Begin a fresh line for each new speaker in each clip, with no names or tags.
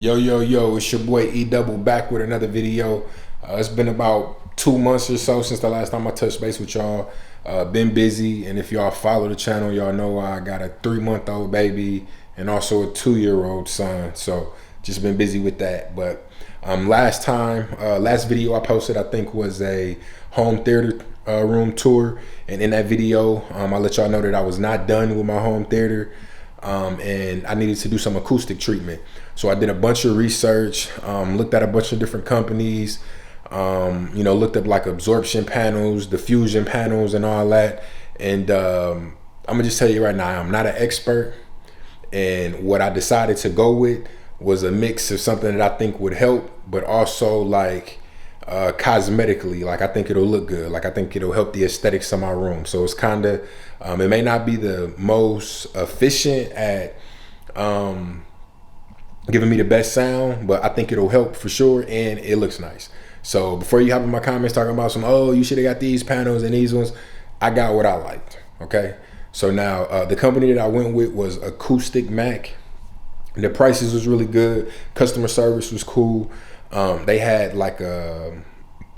Yo, it's your boy E Double back with another video. It's been about 2 months or so since the last time I touched base with y'all. Been busy, and if y'all follow the channel, y'all know I got a 3-month-old baby and also a 2-year-old son. So just been busy with that. But last video I posted, I think, was a home theater room tour. And in that video, I let y'all know that I was not done with my home theater. And I needed to do some acoustic treatment. So I did a bunch of research, looked at a bunch of different companies, looked up like absorption panels, diffusion panels and all that. And I'm gonna just tell you right now, I'm not an expert. And what I decided to go with was a mix of something that I think would help, but also like cosmetically, like I think it'll look good. Like I think it'll help the aesthetics of my room. So it's kind of, it may not be the most efficient at giving me the best sound, but I think it'll help for sure, and it looks nice. So before you hop in my comments talking about you should have got these panels and these ones, I got what I liked, okay? So now the company that I went with was Acoustic Mac. The prices was really good. Customer service was cool. They had like a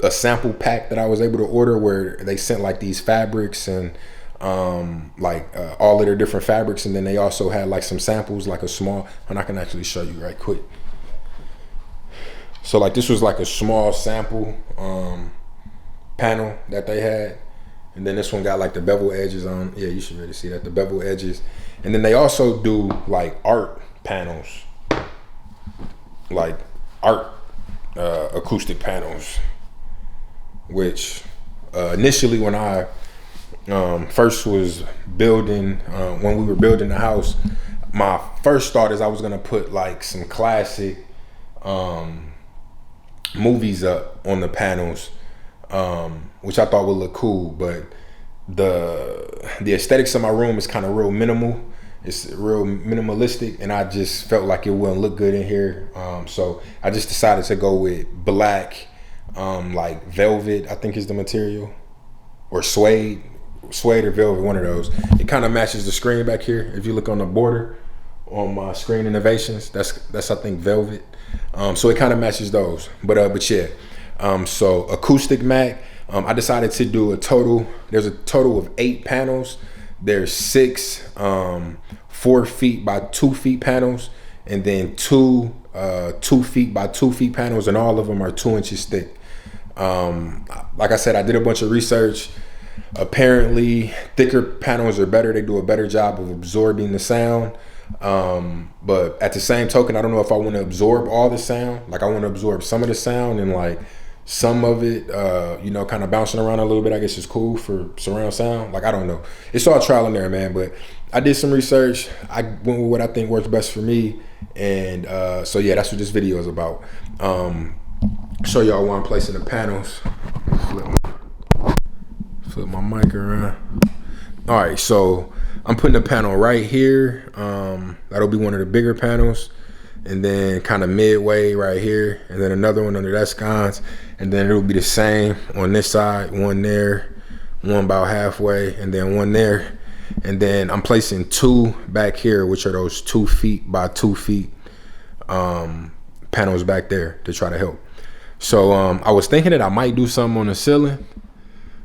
sample pack that I was able to order where they sent like these fabrics and all of their different fabrics, and then they also had like some samples, like a small, and I can actually show you right quick. So like this was like a small sample panel that they had, and then this one got like the bevel edges on. Yeah, you should really see that, the bevel edges. And then they also do like art panels, like art acoustic panels, which initially when I first was building, when we were building the house, my first thought is I was gonna put like some classic movies up on the panels, which I thought would look cool, but the aesthetics of my room is kind of real minimal. It's real minimalistic, and I just felt like it wouldn't look good in here. So I just decided to go with black, like velvet, I think is the material, or suede or velvet, one of those. It kind of matches the screen back here. If you look on the border on my screen innovations, that's I think velvet. So it kind of matches those. But yeah. So Acoustic Mac. I decided to do there's a total of 8 panels. There's 6 4 feet by 2 feet panels, and then 2 2 feet by 2 feet panels, and all of them are 2 inches thick. Like I said, I did a bunch of research. Apparently thicker panels are better. They do a better job of absorbing the sound. But at the same token, I don't know if I want to absorb all the sound. Like I want to absorb some of the sound, and like some of it, kind of bouncing around a little bit, I guess is cool for surround sound. Like, I don't know. It's all trial and error, man. But I did some research. I went with what I think works best for me. And so yeah, that's what this video is about. Show y'all where I'm placing the panels. Flip my mic around. All right, so I'm putting the panel right here. That'll be one of the bigger panels. And then kind of midway right here, and then another one under that sconce, and then it'll be the same on this side, one there, one about halfway, and then one there. And then I'm placing 2 back here, which are those 2 feet by 2 feet panels back there to try to help. So I was thinking that I might do something on the ceiling,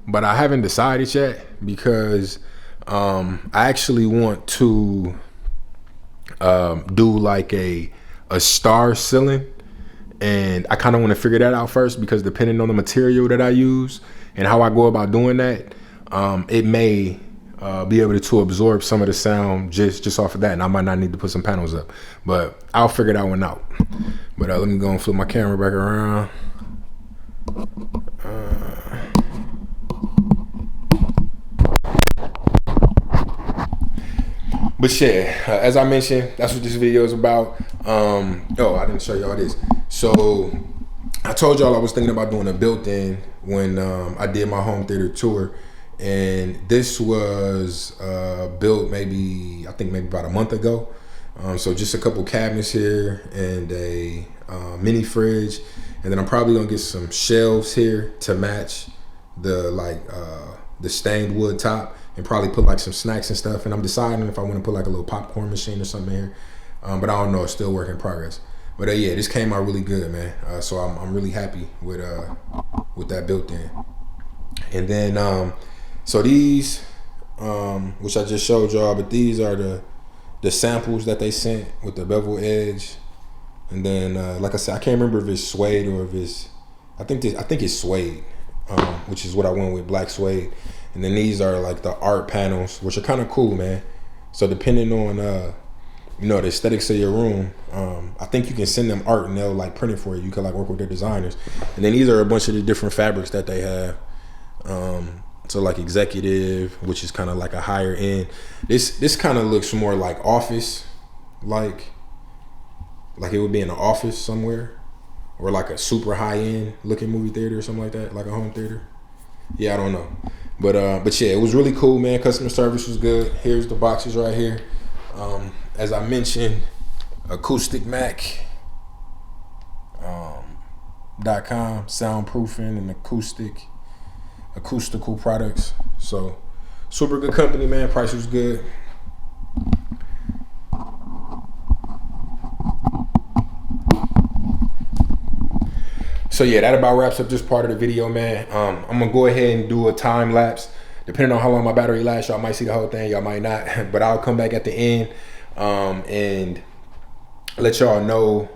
but I haven't decided yet, because I actually want to do like a star ceiling, and I kind of want to figure that out first, because depending on the material that I use and how I go about doing that, it may be able to absorb some of the sound just off of that, and I might not need to put some panels up, but I'll figure that one out. But let me go and flip my camera back around. But yeah, as I mentioned, that's what this video is about. I didn't show y'all this. So I told y'all I was thinking about doing a built-in when I did my home theater tour, and this was built maybe about a month ago. So just a couple cabinets here and a mini fridge, and then I'm probably gonna get some shelves here to match the stained wood top, and probably put like some snacks and stuff. And I'm deciding if I want to put like a little popcorn machine or something here. But I don't know, it's still work in progress. But yeah, this came out really good, man. So I'm really happy with that built in. And then so these, which I just showed y'all, but these are the samples that they sent with the bevel edge. And then like I said, I can't remember if it's suede or if it's, I think it's suede, which is what I went with, black suede. And then these are like the art panels, which are kind of cool, man. So depending on you know, the aesthetics of your room, I think you can send them art and they'll like print it for you. You can like work with their designers. And then these are a bunch of the different fabrics that they have. So like executive, which is kind of like a higher end. This kind of looks more like office, like it would be in an office somewhere, or like a super high end looking movie theater or something like that, like a home theater. Yeah, I don't know, but yeah, it was really cool, man. Customer service was good. Here's the boxes right here. As I mentioned, Acoustic Mac. .com, soundproofing and acoustical products. So super good company, man. Price was good. So yeah, that about wraps up this part of the video, man. I'm gonna go ahead and do a time lapse. Depending on how long my battery lasts, y'all might see the whole thing, y'all might not. But I'll come back at the end and let y'all know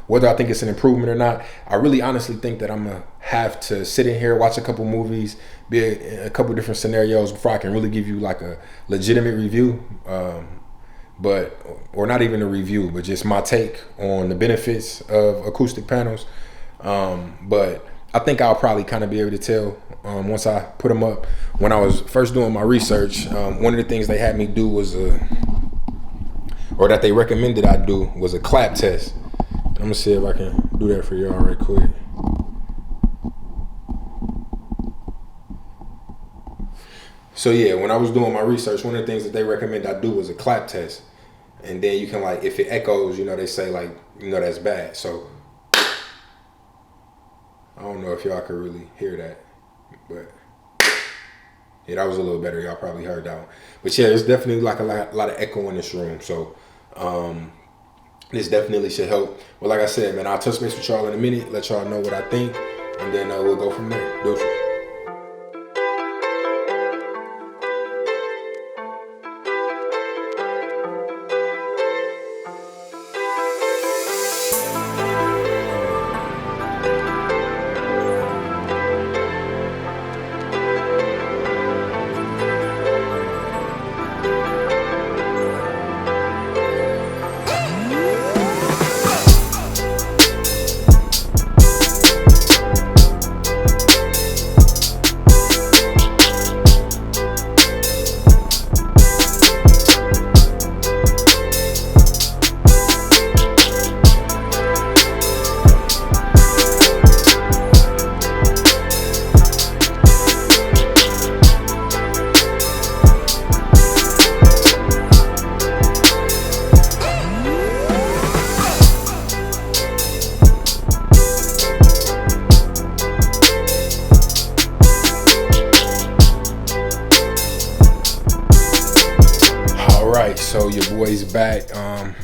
whether I think it's an improvement or not. I really honestly think that I'm gonna have to sit in here, watch a couple movies, be a couple different scenarios before I can really give you like a legitimate review. Or not even a review, but just my take on the benefits of acoustic panels. But I think I'll probably kind of be able to tell once I put them up. When I was first doing my research, one of the things they had me do was or that they recommended I do was a clap test. I'm gonna see if I can do that for y'all right quick. So yeah, when I was doing my research, one of the things that they recommend I do was a clap test. And then you can like, if it echoes, you know, they say like, you know, that's bad. So I don't know if y'all could really hear that, but yeah, that was a little better. Y'all probably heard that one. But yeah, it's definitely like a lot of echo in this room. So this definitely should help. But like I said, man, I'll touch base with y'all in a minute, let y'all know what I think, and then we'll go from there. Deuces. So your boy's back.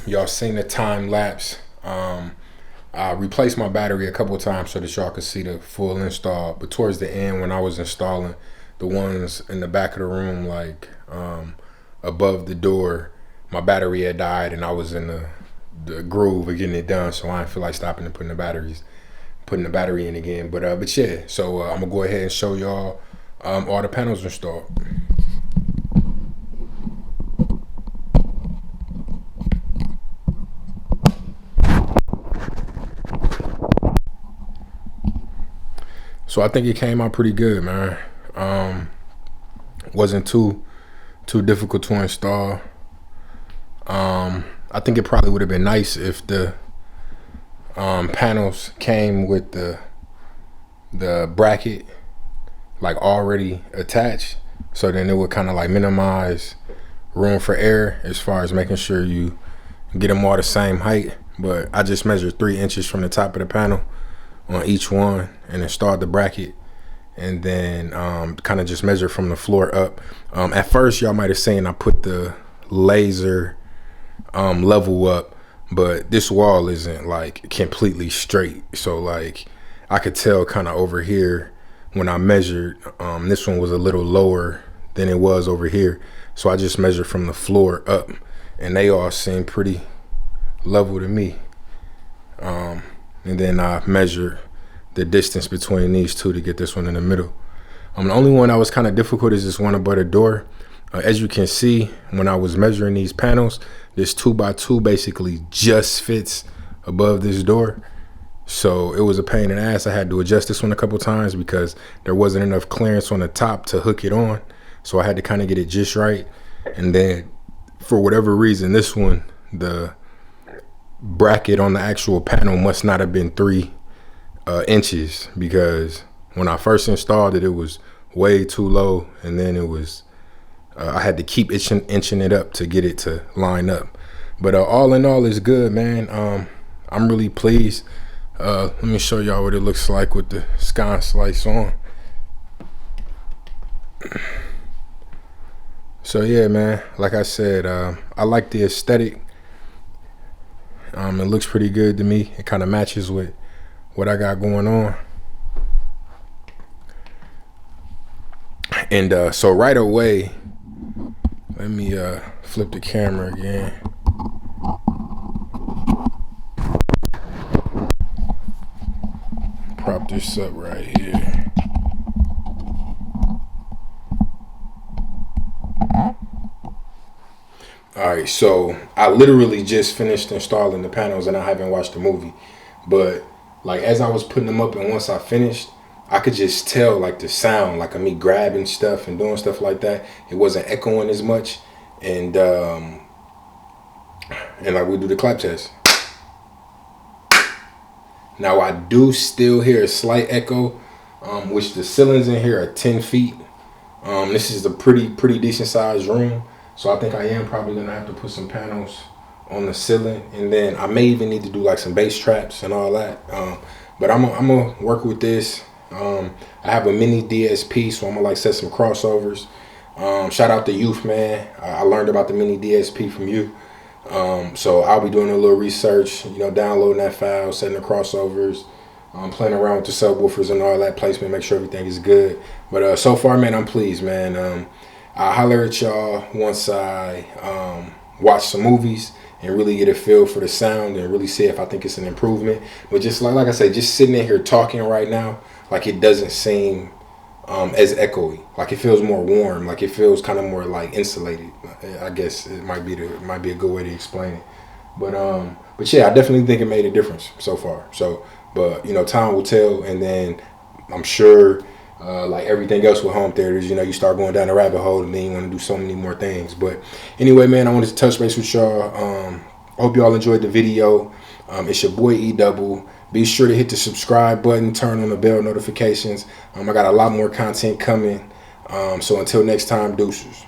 Y'all seen the time lapse. I replaced my battery a couple of times so that y'all could see the full install. But towards the end, when I was installing the ones in the back of the room, like above the door, my battery had died, and I was in the groove of getting it done. So I didn't feel like stopping and putting the battery in again. But yeah. So I'm gonna go ahead and show y'all all the panels installed. So I think it came out pretty good, man. Wasn't too difficult to install. I think it probably would have been nice if the panels came with the bracket like already attached, so then it would kind of like minimize room for error as far as making sure you get them all the same height. But I just measured 3 inches from the top of the panel on each one and installed the bracket, and then kind of just measure from the floor up. At first y'all might have seen I put the laser level up, but this wall isn't like completely straight. So like I could tell kind of over here when I measured, this one was a little lower than it was over here. So I just measured from the floor up, and they all seem pretty level to me. And then I measured the distance between these two to get this one in the middle. The only one that was kind of difficult is this one above the door. As you can see, when I was measuring these panels, this 2x2 basically just fits above this door. So it was a pain in the ass. I had to adjust this one a couple times because there wasn't enough clearance on the top to hook it on. So I had to kind of get it just right. And then for whatever reason, this one, the bracket on the actual panel must not have been 3 inches, because when I first installed it, it was way too low. And then it was, I had to keep inching it up to get it to line up. But all in all, it's good, man. I'm really pleased. Let me show y'all what it looks like with the sconce lights on. So yeah, man, like I said, I like the aesthetic. It looks pretty good to me. It kind of matches with what I got going on. And so right away, let me flip the camera again. Prop this up right here. All right, so I literally just finished installing the panels, and I haven't watched the movie. But like as I was putting them up, and once I finished, I could just tell like the sound, like of me grabbing stuff and doing stuff like that. It wasn't echoing as much, and like we do the clap test. Now I do still hear a slight echo, which the ceilings in here are 10 feet. This is a pretty decent sized room. So I think I am probably gonna have to put some panels on the ceiling, and then I may even need to do like some bass traps and all that. But I'm gonna work with this. I have a mini DSP, so I'm gonna like set some crossovers. Shout out to Youth, man. I learned about the mini DSP from you. So I'll be doing a little research, downloading that file, setting the crossovers, playing around with the subwoofers and all that placement, make sure everything is good. But so far, man, I'm pleased, man. I'll holler at y'all once I watch some movies and really get a feel for the sound and really see if I think it's an improvement. But just like I said, just sitting in here talking right now, like it doesn't seem as echoey. Like it feels more warm. Like it feels kind of more like insulated. I guess it might be a good way to explain it. But yeah, I definitely think it made a difference so far. So, but time will tell, and then I'm sure. Like everything else with home theaters, you start going down the rabbit hole, and then you want to do so many more things. But anyway, man, I wanted to touch base with y'all. I hope y'all enjoyed the video. It's your boy E-Double. Be sure to hit the subscribe button, turn on the bell notifications. I got a lot more content coming. So until next time, deuces.